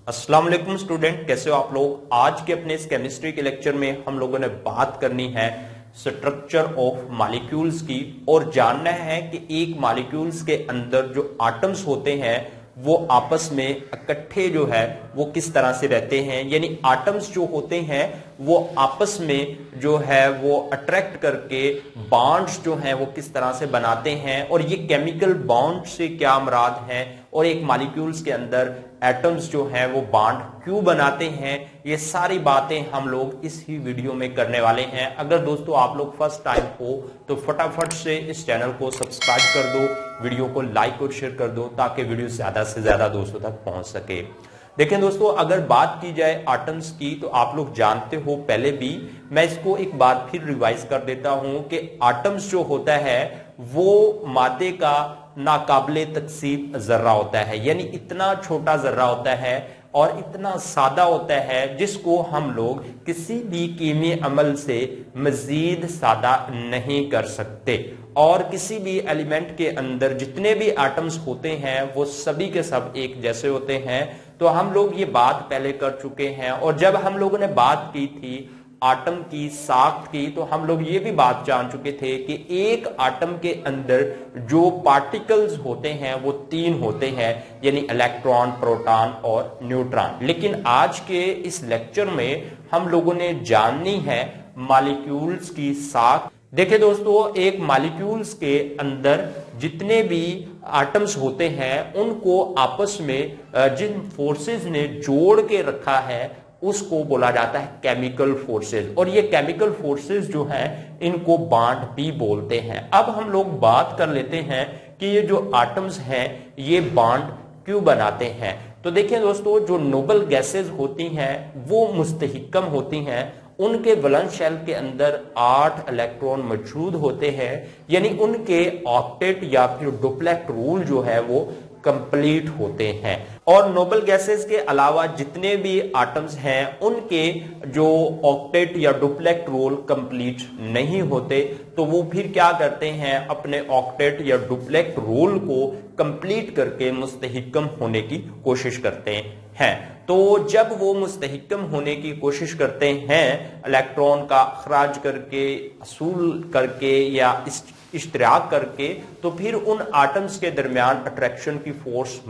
अस्सलाम वालेकुम स्टूडेंट, कैसे हो आप लोग। आज के अपने इस केमिस्ट्री के लेक्चर में हम लोगों ने बात करनी है स्ट्रक्चर ऑफ मॉलिक्यूल्स की और जानना है कि एक मॉलिक्यूल्स के अंदर जो एटम्स होते हैं वो आपस में इकट्ठे जो है वो किस तरह से रहते हैं, यानी एटम्स जो होते हैं वो आपस में जो है वो अट्रैक्ट करके बॉन्ड्स जो हैं वो किस तरह से बनाते हैं और ये केमिकल बॉन्ड से क्या मुराद है और एक मॉलिक्यूल्स के अंदर एटम्स जो हैं वो बॉन्ड क्यों बनाते हैं, ये सारी बातें हम लोग इस ही वीडियो में करने वाले हैं। अगर दोस्तों आप लोग फर्स्ट टाइम हो तो फटाफट से इस चैनल को सब्सक्राइब कर दो, वीडियो को लाइक और शेयर कर दो ताकि वीडियो ज्यादा से ज्यादा दोस्तों तक पहुंच सके। देखें दोस्तों, अगर बात की जाए एटम्स की तो आप लोग जानते हो, पहले भी मैं इसको एक बार फिर रिवाइज कर देता हूं कि एटम्स जो होता है वो मादे का नाकाबिले तकसीम जर्रा होता है, यानी इतना छोटा जर्रा होता है और इतना सादा होता है जिसको हम लोग किसी भी कीमी अमल से मजीद सादा नहीं कर सकते। और किसी भी एलिमेंट के अंदर जितने भी एटम्स होते हैं वो सभी के सब एक जैसे होते हैं। तो हम लोग ये बात पहले कर चुके हैं और जब हम लोगों ने बात की थी आटम की साख्त की तो हम लोग ये भी बात जान चुके थे कि एक आटम के अंदर जो पार्टिकल्स होते हैं वो तीन होते हैं, यानी इलेक्ट्रॉन, प्रोटॉन और न्यूट्रॉन। लेकिन आज के इस लेक्चर में हम लोगों ने जाननी है मॉलिक्यूल्स की साख्त। देखिए दोस्तों, एक मॉलिक्यूल्स के अंदर जितने भी एटम्स होते हैं उनको आपस में जिन फोर्सेस ने जोड़ के रखा है उसको बोला जाता है केमिकल फोर्सेस, और ये केमिकल फोर्सेस जो हैं इनको बॉन्ड भी बोलते हैं। अब हम लोग बात कर लेते हैं कि ये जो एटम्स हैं ये बॉन्ड क्यों बनाते हैं। तो देखिए दोस्तों, जो नोबल गैसेस होती हैं वो मुस्तहिकम होती हैं, उनके वैलेंस शेल के अंदर 8 इलेक्ट्रॉन मौजूद होते हैं, यानी उनके ऑक्टेट या फिर डुप्लेट रूल जो है वो कंप्लीट होते हैं। और नोबल गैसेस के अलावा जितने भी एटम्स हैं उनके जो ऑक्टेट या डुप्लेट रूल कंप्लीट नहीं होते, तो वो फिर क्या करते हैं, अपने ऑक्टेट या डुप्लेट रूल को कंप्लीट करके मुस्तहिकम होने की कोशिश करते हैं। तो जब वो मुस्तहिकम होने की कोशिश करते हैं, इलेक्ट्रॉन का अखराज करके, असूल करके या इश्तिराक करके, तो फिर उन एटम्स के दरमियान अट्रैक्शन की फोर्स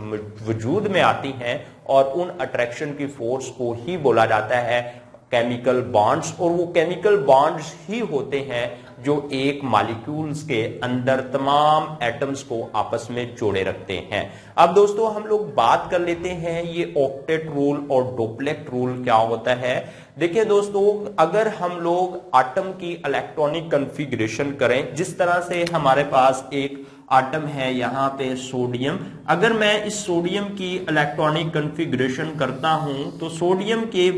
वजूद में आती हैं और उन अट्रैक्शन की फोर्स को ही बोला जाता है केमिकल बॉन्ड्स। और वो केमिकल बॉन्ड्स ही होते हैं जो एक मॉलिक्यूल्स के अंदर तमाम एटम्स को आपस में जोड़े रखते हैं। अब दोस्तों हम लोग बात कर लेते हैं ये ऑक्टेट रूल और डुप्लेट रूल क्या होता है। देखिए दोस्तों, अगर हम लोग एटम की इलेक्ट्रॉनिक कॉन्फ़िगरेशन करें, जिस तरह से हमारे पास एक एटम है यहाँ पे सोडियम, अगर मैं इस सोडियम की इलेक्ट्रॉनिक कॉन्फ़िगरेशन करता हूं तो सोडियम के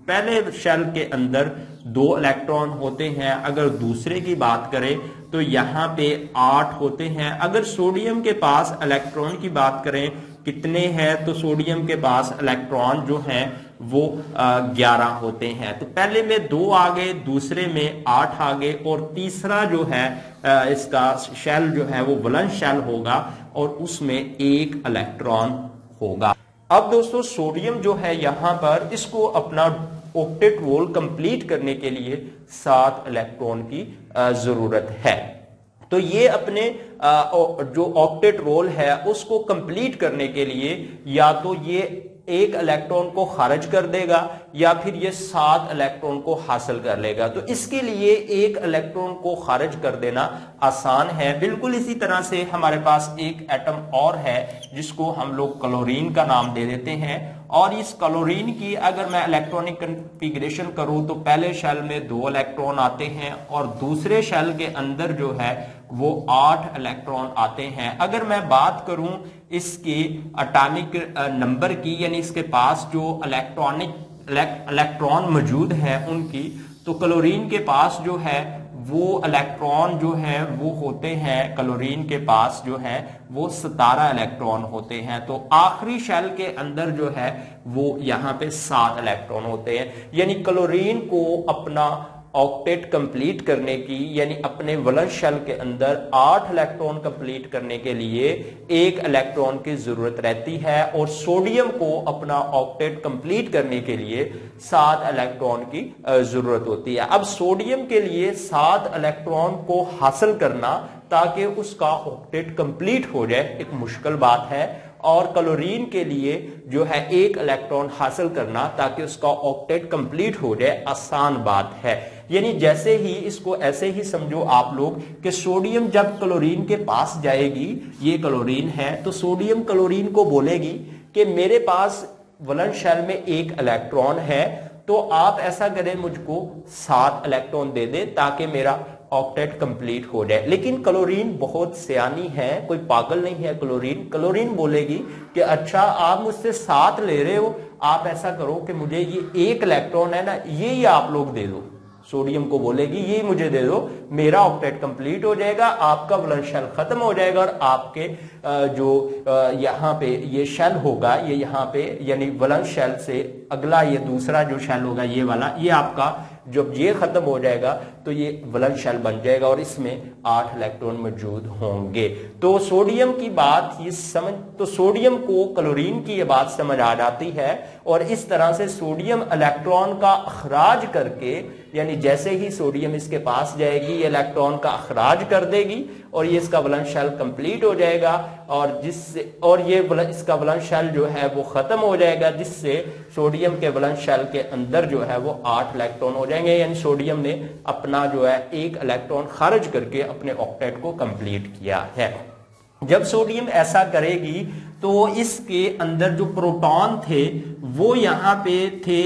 पहले शेल के अंदर 2 इलेक्ट्रॉन होते हैं। अगर दूसरे की बात करें तो यहाँ पे 8 होते हैं। अगर सोडियम के पास इलेक्ट्रॉन की बात करें कितने हैं, तो सोडियम के पास इलेक्ट्रॉन जो हैं वो 11 होते हैं। तो पहले में 2 आ गए, दूसरे में 8 आ गए और तीसरा जो है इसका शेल जो है वो वैलेंस शेल होगा और उसमें 1 इलेक्ट्रॉन होगा। अब दोस्तों सोडियम जो है यहाँ पर इसको अपना ऑक्टेट रोल कंप्लीट करने के लिए 7 इलेक्ट्रॉन की जरूरत है। तो ये अपने जो ऑक्टेट रोल है उसको कंप्लीट करने के लिए या तो ये 1 इलेक्ट्रॉन को खारिज कर देगा या फिर ये 7 इलेक्ट्रॉन को हासिल कर लेगा। तो इसके लिए 1 इलेक्ट्रॉन को खारिज कर देना आसान है। बिल्कुल इसी तरह से हमारे पास एक एटम और है जिसको हम लोग क्लोरीन का नाम दे देते हैं, और इस क्लोरीन की अगर मैं इलेक्ट्रॉनिक कॉन्फ़िगरेशन करूं तो पहले शेल में 2 इलेक्ट्रॉन आते हैं और दूसरे शेल के अंदर जो है वो 8 इलेक्ट्रॉन आते हैं। अगर मैं बात करूं इसके एटॉमिक नंबर की, यानी इसके पास जो इलेक्ट्रॉन मौजूद है उनकी, तो क्लोरीन के पास जो है वो इलेक्ट्रॉन जो है वो होते हैं, क्लोरीन के पास जो है वो 17 इलेक्ट्रॉन होते हैं। तो आखिरी शेल के अंदर जो है वो यहाँ पे 7 इलेक्ट्रॉन होते हैं, यानी क्लोरीन को अपना ऑक्टेट कंप्लीट करने की, यानी अपने वलंस शेल के अंदर 8 इलेक्ट्रॉन कंप्लीट करने के लिए 1 इलेक्ट्रॉन की जरूरत रहती है, और सोडियम को अपना ऑक्टेट कंप्लीट करने के लिए 7 इलेक्ट्रॉन की जरूरत होती है। अब सोडियम के लिए 7 इलेक्ट्रॉन को हासिल करना ताकि उसका ऑक्टेट कंप्लीट हो जाए एक मुश्किल बात है, और क्लोरीन के लिए जो है 1 इलेक्ट्रॉन हासिल करना ताकि उसका ऑक्टेट कंप्लीट हो जाए आसान बात है। यानी जैसे ही इसको ऐसे ही समझो आप लोग कि सोडियम जब क्लोरीन के पास जाएगी, ये क्लोरीन है, तो सोडियम क्लोरीन को बोलेगी कि मेरे पास वलंस शेल में 1 इलेक्ट्रॉन है, तो आप ऐसा करें मुझको 7 इलेक्ट्रॉन दे दे ताकि मेरा ऑक्टेट कंप्लीट हो जाए। लेकिन क्लोरीन बहुत सियानी है, कोई पागल नहीं है क्लोरीन बोलेगी कि अच्छा आप मुझसे 7 ले रहे हो, आप ऐसा करो कि मुझे ये 1 इलेक्ट्रॉन है ना, ये आप लोग दे दो। सोडियम को बोलेगी ये मुझे दे दो, मेरा ऑक्टेट कंप्लीट हो जाएगा, आपका वलंस शेल खत्म हो जाएगा, और आपके जो यहाँ पे ये शेल होगा, ये यहाँ पे यानी वलंस शेल से अगला ये दूसरा जो शेल होगा ये वाला, ये आपका जब ये खत्म हो जाएगा तो ये वलंस शेल बन जाएगा और इसमें 8 इलेक्ट्रॉन मौजूद होंगे। तो सोडियम की बात ये समझ, तो सोडियम को क्लोरीन की ये बात समझ आ जाती है, और इस तरह से सोडियम इलेक्ट्रॉन का अखराज करके, यानी जैसे ही सोडियम इसके पास जाएगी ये इलेक्ट्रॉन का अखराज कर देगी और ये इसका वलंस शेल कंप्लीट हो जाएगा, और जिससे और ये इसका वलंस शेल जो है वो खत्म हो जाएगा, जिससे सोडियम के वलंस शेल के अंदर जो है वो 8 इलेक्ट्रॉन हो जाएंगे। यानी सोडियम ने अपना जो है 1 इलेक्ट्रॉन खारिज करके अपने ऑक्टेट को कंप्लीट किया है। जब सोडियम ऐसा करेगी तो इसके अंदर जो प्रोटॉन थे वो यहाँ पे थे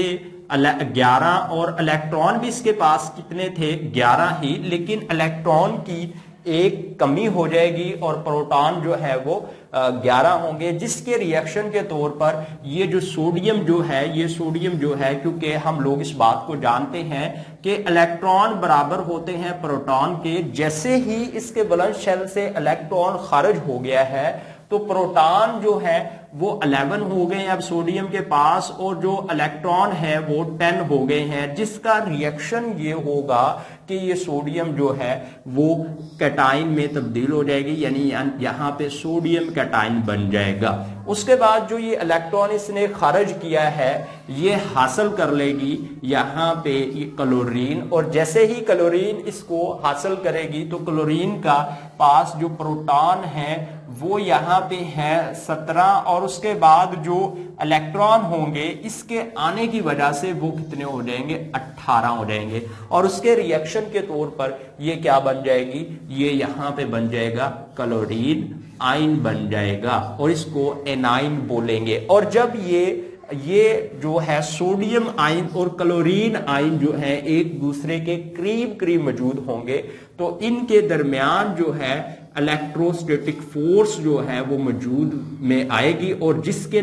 11, और इलेक्ट्रॉन भी इसके पास कितने थे 11 ही, लेकिन इलेक्ट्रॉन की एक कमी हो जाएगी और प्रोटॉन जो है वो 11 होंगे, जिसके रिएक्शन के तौर पर ये जो सोडियम जो है, ये सोडियम जो है, क्योंकि हम लोग इस बात को जानते हैं कि इलेक्ट्रॉन बराबर होते हैं प्रोटॉन के, जैसे ही इसके वलंस शेल से इलेक्ट्रॉन खारिज हो गया है तो प्रोटॉन जो है वो 11 हो गए हैं अब सोडियम के पास, और जो इलेक्ट्रॉन है वो 10 हो गए हैं, जिसका रिएक्शन ये होगा कि ये सोडियम जो है वो कैटाइन में तब्दील हो जाएगी, यानी यहाँ पे सोडियम कैटाइन बन जाएगा। उसके बाद जो ये इलेक्ट्रॉन इसने खारिज किया है ये हासिल कर लेगी यहाँ पे ये क्लोरीन, और जैसे ही क्लोरीन इसको हासिल करेगी तो क्लोरीन का पास जो प्रोटॉन है वो यहाँ पे है 17, और उसके बाद जो इलेक्ट्रॉन होंगे इसके आने की वजह से वो कितने हो जाएंगे 18 हो जाएंगे, और उसके रिएक्शन के तौर पर ये क्या बन जाएगी, ये यहाँ पे बन जाएगा क्लोरीन आयन बन जाएगा, और इसको एनाइन बोलेंगे। और जब ये जो है सोडियम आयन और क्लोरीन आयन जो है एक दूसरे के करीब मौजूद होंगे तो इनके दरमियान जो है इलेक्ट्रोस्टैटिक फोर्स जो है वो मौजूद में आएगी, और जिसके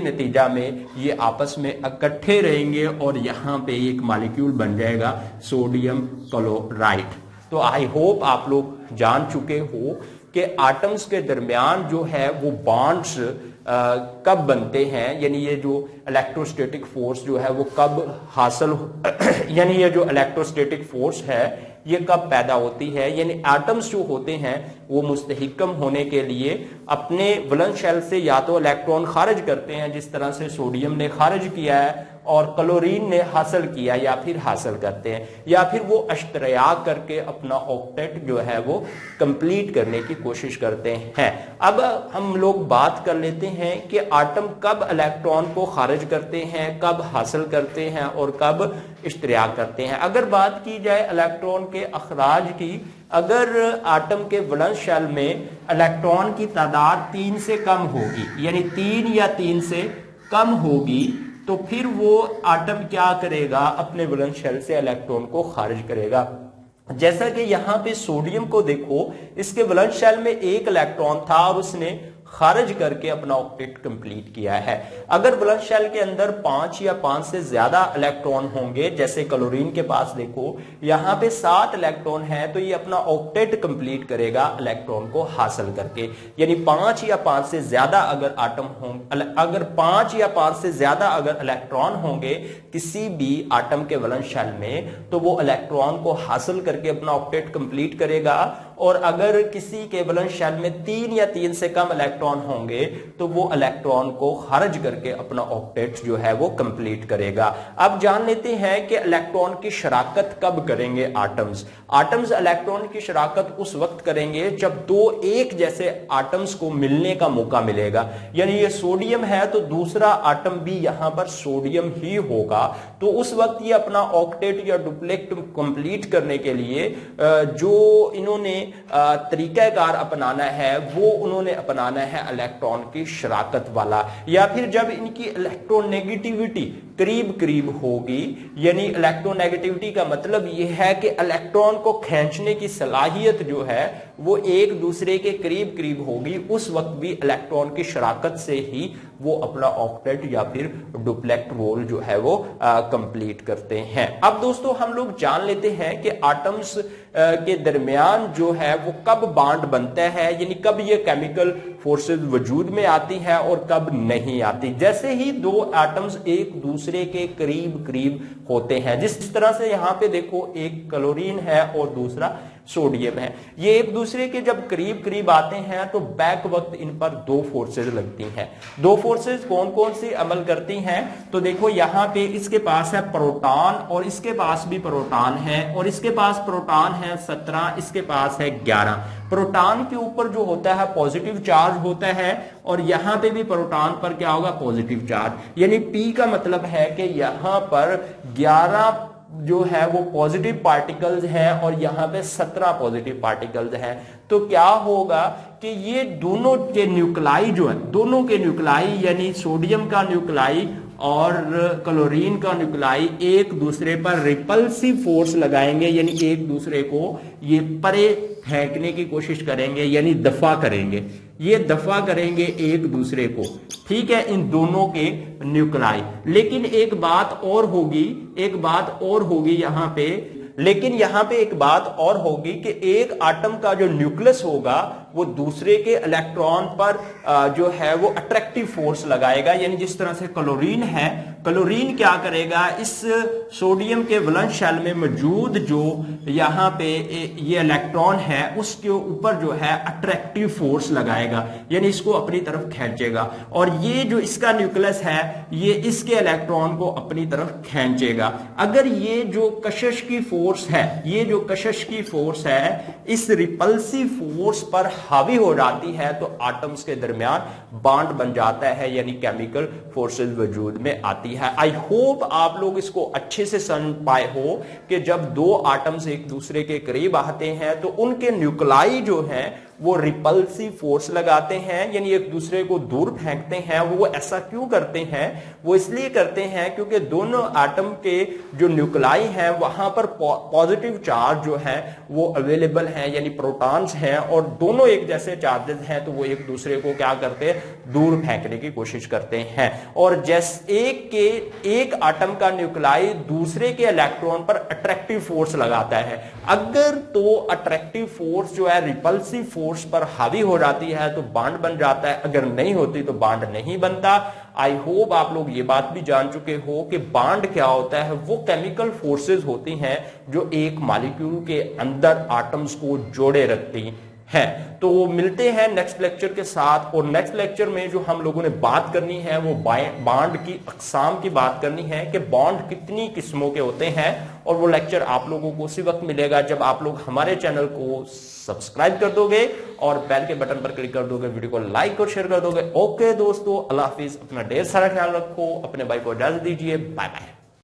नतीजा में ये आपस में इकट्ठे रहेंगे और यहाँ पे एक मॉलिक्यूल बन जाएगा सोडियम क्लोराइड। तो आई होप आप लोग जान चुके हो कि एटम्स के दरमियान जो है वो बॉन्ड्स कब बनते हैं, यानी ये जो इलेक्ट्रोस्टैटिक फोर्स जो है वो कब हासिल यानी ये जो इलेक्ट्रोस्टैटिक फोर्स है ये कब पैदा होती है, यानी एटम्स जो होते हैं वो मुस्तहिकम होने के लिए अपने वलंस शेल से या तो इलेक्ट्रॉन खारिज करते हैं, जिस तरह से सोडियम ने खारिज किया है और क्लोरीन ने हासिल किया, या फिर हासिल करते हैं, या फिर वो अश्तराक करके अपना ऑक्टेट जो है वो कंप्लीट करने की कोशिश करते हैं। अब हम लोग बात कर लेते हैं कि एटम कब इलेक्ट्रॉन को खारिज करते हैं, कब हासिल करते हैं और कब इश्तराक करते हैं। अगर बात की जाए इलेक्ट्रॉन के अखराज की, अगर एटम के वलंस शेल में इलेक्ट्रॉन की तादाद 3 से कम होगी, यानी 3 या 3 से कम होगी, तो फिर वो एटम क्या करेगा, अपने वलंस शेल से इलेक्ट्रॉन को खारिज करेगा। जैसा कि यहाँ पे सोडियम को देखो, इसके वलंस शेल में 1 इलेक्ट्रॉन था और उसने खारिज करके अपना ऑक्टेट कंप्लीट किया है। अगर वैलेंस शेल के अंदर 5 या 5 से ज्यादा इलेक्ट्रॉन होंगे, जैसे क्लोरीन के पास देखो यहां पे 7 इलेक्ट्रॉन है, तो ये अपना ऑक्टेट कंप्लीट करेगा इलेक्ट्रॉन को हासिल करके। यानी 5 या 5 से ज्यादा अगर आटम होंगे, अगर 5 या 5 से ज्यादा अगर इलेक्ट्रॉन होंगे किसी भी आटम के वैलेंस शेल में, तो वो इलेक्ट्रॉन को हासिल करके अपना ऑक्टेट कंप्लीट करेगा। और अगर किसी के वैलेंस शेल में 3 या 3 से कम इलेक्ट्रॉन होंगे, तो वो इलेक्ट्रॉन को खारिज करके अपना ऑक्टेट जो है वो कंप्लीट करेगा। अब जान लेते हैं कि इलेक्ट्रॉन की शराकत कब करेंगे आटम्स। आटम्स इलेक्ट्रॉन की शराकत उस वक्त करेंगे जब दो एक जैसे आटम्स को मिलने का मौका मिलेगा। यानी ये सोडियम है तो दूसरा आटम भी यहां पर सोडियम ही होगा, तो उस वक्त ये अपना ऑक्टेट या डुप्लेट कंप्लीट करने के लिए जो इन्होंने तरीकाकार अपनाना है वो उन्होंने अपनाना है इलेक्ट्रॉन की शराकत वाला। या फिर जब इनकी इलेक्ट्रोनेगेटिविटी करीब करीब होगी, यानी इलेक्ट्रोनेगेटिविटी का मतलब यह है कि इलेक्ट्रॉन को खींचने की सलाहियत जो है वो एक दूसरे के करीब करीब होगी, उस वक्त भी इलेक्ट्रॉन की शराकत से ही वो अपना ऑक्टेट या फिर डुप्लेट रोल जो है वो कंप्लीट करते हैं। अब दोस्तों हम लोग जान लेते हैं कि आटम्स के दरमियान जो है वो कब बॉन्ड बनता है, यानी कब ये केमिकल फोर्सेस वजूद में आती हैं और कब नहीं आती। जैसे ही दो एटम्स एक दूसरे के करीब करीब होते हैं, जिस तरह से यहां पे देखो एक क्लोरीन है और दूसरा सोडियम है, ये एक दूसरे के जब करीब करीब आते हैं तो बैक वक्त इन पर दो फोर्सेज लगती हैं। दो फोर्सेज कौन कौन सी अमल करती हैं, तो देखो यहां पे इसके पास है प्रोटॉन और इसके पास भी प्रोटॉन है, और इसके पास प्रोटॉन है 17, इसके पास है 11। प्रोटॉन के ऊपर जो होता है पॉजिटिव चार्ज होता है और यहां पे भी प्रोटॉन पर क्या होगा, पॉजिटिव चार्ज। यानी P का मतलब है कि यहां पर 11 जो है वो पॉजिटिव पार्टिकल्स हैं और यहां पे 17 पॉजिटिव पार्टिकल्स हैं। तो क्या होगा कि ये दोनों के न्यूक्लाई जो है, दोनों के न्यूक्लाई यानी सोडियम का न्यूक्लाई और क्लोरीन का न्यूक्लाई एक दूसरे पर रिपल्सिव फोर्स लगाएंगे, यानी एक दूसरे को ये परे फेंकने की कोशिश करेंगे, यानी दफा करेंगे, ये दफा करेंगे एक दूसरे को, ठीक है, इन दोनों के न्यूक्लाई। लेकिन एक बात और होगी, एक बात और होगी यहां पे, लेकिन यहां पे एक बात और होगी कि एक आटम का जो न्यूक्लियस होगा वो दूसरे के इलेक्ट्रॉन पर जो है वो अट्रैक्टिव फोर्स लगाएगा। यानी जिस तरह से क्लोरीन है, क्लोरीन क्या करेगा, इस सोडियम के वैलेंस शेल में मौजूद जो यहां पे ये इलेक्ट्रॉन है उसके ऊपर जो है अट्रैक्टिव फोर्स लगाएगा, यानी इसको अपनी तरफ खींचेगा। और ये जो इसका न्यूक्लियस है ये इसके इलेक्ट्रॉन को अपनी तरफ खींचेगा। अगर ये जो कशिश की फोर्स है, ये जो कशिश की फोर्स है इस रिपल्सिव फोर्स पर हावी हो जाती है तो आटम्स के दरमियान बॉन्ड बन जाता है, यानी केमिकल फोर्सेस वजूद में आती है। आई होप आप लोग इसको अच्छे से समझ पाए हो कि जब दो आटम्स एक दूसरे के करीब आते हैं तो उनके न्यूक्लाई जो हैं वो रिपल्सिव फोर्स लगाते हैं, यानी एक दूसरे को दूर फेंकते हैं। वो ऐसा क्यों करते हैं, वो इसलिए करते हैं क्योंकि दोनों एटम के जो न्यूक्लाई हैं वहां पर पॉजिटिव चार्ज जो है वो अवेलेबल हैं, यानी प्रोटॉन्स हैं, और दोनों एक जैसे चार्जेस हैं तो वो एक दूसरे को क्या करते हैं, दूर फेंकने की कोशिश करते हैं। और जैसे एक एटम का न्यूक्लाई दूसरे के इलेक्ट्रॉन पर अट्रैक्टिव फोर्स लगाता है, अगर तो अट्रैक्टिव फोर्स जो है रिपल्सिव फोर्स पर हावी हो जाती है तो बॉन्ड बन जाता है, अगर नहीं होती तो बॉन्ड नहीं बनता। आई होप आप लोग ये बात भी जान चुके हो कि बॉन्ड क्या होता है, वो केमिकल फोर्सेस होती हैं जो एक मॉलिक्यूल के अंदर एटम्स को जोड़े रखती हैं। तो वो मिलते हैं नेक्स्ट लेक्चर के साथ, और नेक्स्ट लेक्चर में जो हम लोगों ने बात करनी है वो बॉन्ड की अकसाम की बात करनी है कि बॉन्ड कितनी किस्मों के होते हैं, और वो लेक्चर आप लोगों को उसी वक्त मिलेगा जब आप लोग हमारे चैनल को सब्सक्राइब कर दोगे और बेल के बटन पर क्लिक कर दोगे, वीडियो को लाइक और शेयर कर दोगे। ओके दोस्तों, अल्लाह हाफिज, अपना ढेर सारा ख्याल रखो, अपने भाई को इजाजत दीजिए, बाय बाय।